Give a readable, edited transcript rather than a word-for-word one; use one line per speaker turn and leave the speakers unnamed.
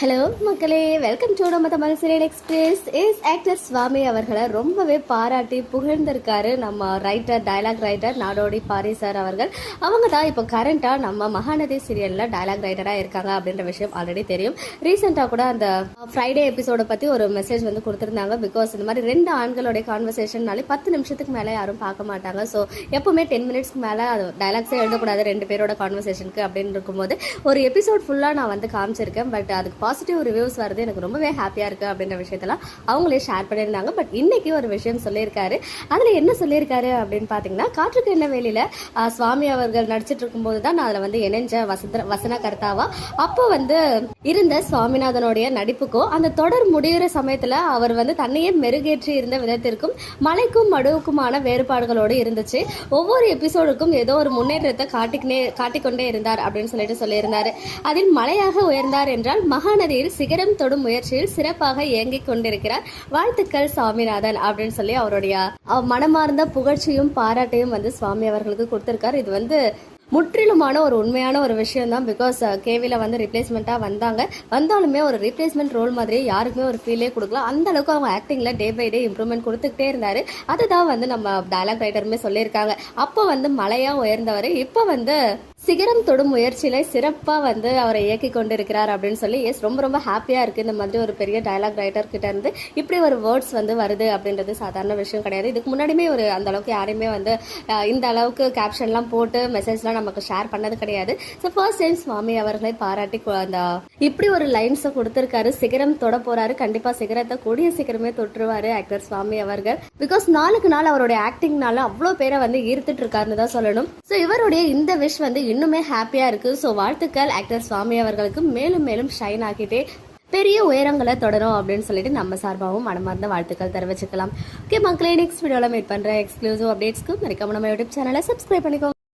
Hello மக்களே, welcome to நம்ம Tamil serial express. Actor சுவாமி அவர்களை ரொம்பவே பாராட்டி புகழ்ந்திருக்காரு நம்ம ரைட்டர், டைலாக் ரைட்டர் நாடோடி பாரி சார் அவர்கள். அவங்க தான் இப்போ கரண்டாக நம்ம மகாநதி சீரியலில் டைலாக் ரைட்டராக இருக்காங்க அப்படின்ற விஷயம் ஆல்ரெடி தெரியும். ரீசெண்டாக கூட அந்த ஃப்ரைடே எபிசோட பற்றி ஒரு மெசேஜ் வந்து கொடுத்துருந்தாங்க. பிகாஸ் இந்த மாதிரி 2 ஆண்களுடைய கான்வர்சேஷன்னாலே 10 நிமிஷத்துக்கு மேலே யாரும் பார்க்க மாட்டாங்க. ஸோ எப்போவுமே 10 மினிட்ஸ்க்கு மேலே அது டைலாக்ஸே எழுதக்கூடாது 2 பேரோட கான்வர்சேஷனுக்கு அப்படின்னு இருக்கும்போது ஒரு எபிசோட் ஃபுல்லாக நான் வந்து காமிச்சிருக்கேன். பட் அதுக்கு பாசிட்டிவ் ரிவ்யூஸ் வருது, எனக்கு ரொம்பவே ஹாப்பியாக இருக்குது அப்படின்ற விஷயத்தெல்லாம் அவங்களே ஷேர் பண்ணியிருந்தாங்க. பட் இன்னைக்கு ஒரு விஷயம் சொல்லியிருக்காரு. அதில் என்ன சொல்லியிருக்காரு அப்படின்னு பார்த்தீங்கன்னா, காற்றுக்கு என்ன வேலையில் சுவாமி அவர்கள் நடிச்சிட்டு இருக்கும்போது தான் நான் அதில் வந்து இணைஞ்ச வசன கர்த்தாவா. அப்போ வந்து இருந்த சுவாமிநாதனுடைய நடிப்புக்கும் அந்த தொடர் முடிகிற சமயத்தில் அவர் வந்து தன்னையே மெருகேற்றி இருந்த விதத்திற்கும் மலைக்கும் மடுவுக்குமான வேறுபாடுகளோடு இருந்துச்சு. ஒவ்வொரு எபிசோடுக்கும் ஏதோ ஒரு முன்னேற்றத்தை காட்டிக்கொண்டே இருந்தார் அப்படின்னு சொல்லியிருந்தாரு. அதில் மலையாக உயர்ந்தார் என்றால் மகாநதியில் சிகரம் தொடும் முயற்சியில் சிறப்பாக இயங்கிக் கொண்டிருக்கிறார். வாழ்த்துக்கள் சுவாமிநாதன் அப்படின்னு சொல்லி அவருடைய மனமார்ந்த புகழ்ச்சியும் பாராட்டையும் வந்து சுவாமி அவர்களுக்கு கொடுத்திருக்காரு. இது வந்து முற்றிலுமான ஒரு உண்மையான ஒரு விஷயம் தான். பிகாஸ் கேவில வந்து ரிப்ளேஸ்மெண்ட்டாக வந்தாலுமே ஒரு ரீப்ளேஸ்மெண்ட் ரோல் மாதிரி யாருக்குமே ஒரு ஃபீலே கொடுக்கல. அந்த அளவுக்கு அவங்க ஆக்டிங்கில் டே பை டே இம்ப்ரூவ்மெண்ட் கொடுத்துக்கிட்டே இருந்தார். அதுதான் வந்து நம்ம டைலாக் ரைட்டருமே சொல்லியிருக்காங்க. அப்போ வந்து மலையாக உயர்ந்தவர் இப்போ வந்து சிகரம் தொடும் முயற்சியில சிறப்பாக வந்து அவரை இயக்கி கொண்டு இருக்கிறார் அப்படின்னு சொல்லி ரொம்ப ரொம்ப ஹாப்பியாக இருக்குது. இந்த மாதிரி ஒரு பெரிய டைலாக் ரைட்டர் கிட்ட இருந்து இப்படி ஒரு வேர்ட்ஸ் வந்து வருது அப்படின்றது சாதாரண விஷயம் கிடையாது. இதுக்கு முன்னாடியுமே ஒரு அந்த அளவுக்கு யாரையுமே வந்து இந்த அளவுக்கு கேப்ஷன்லாம் போட்டு மெசேஜ்லாம் நமக்கு ஷேர் பண்ணது கிடையாது. ஸோ ஃபர்ஸ்ட் டைம் சுவாமி அவர்களை பாராட்டி அந்த இப்படி ஒரு லைன்ஸை கொடுத்துருக்காரு. சிகரம் தொட போறாரு, கண்டிப்பாக சிகரத்தை கூடிய சீக்கிரமே தொற்றுவாரு ஆக்டர் சுவாமி அவர்கள். பிகாஸ் நாளுக்கு நாள் அவருடைய ஆக்டிங்னால அவ்வளோ பேரை வந்து ஈர்த்துட்டு இருக்காருன்னு தான் சொல்லணும். ஸோ இவருடைய இந்த விஷ் வந்து இன்னுமே ஹாப்பியா இருக்கு. ஸோ வாழ்த்துக்கள் ஆக்டர் சுவாமி அவர்களுக்கு மேலும் மேலும் ஷைன் ஆகிட்டே பெரிய உயரங்களை தொடரும் அப்படின்னு சொல்லிட்டு நம்ம சார்பாகவும் மனமார்ந்த வாழ்த்துக்கள் தெரிவிச்சுக்கலாம். ஓகே மக்களே, நெக்ஸ்ட் வீடியோவில் மீட் பண்ற எக்ஸ்க்ளூசிவ் அப்டேட்ஸ்க்கு மறக்காம நம்ம யூடியூப் சேனலை சப்ஸ்கிரைப் பண்ணிக்கோங்க.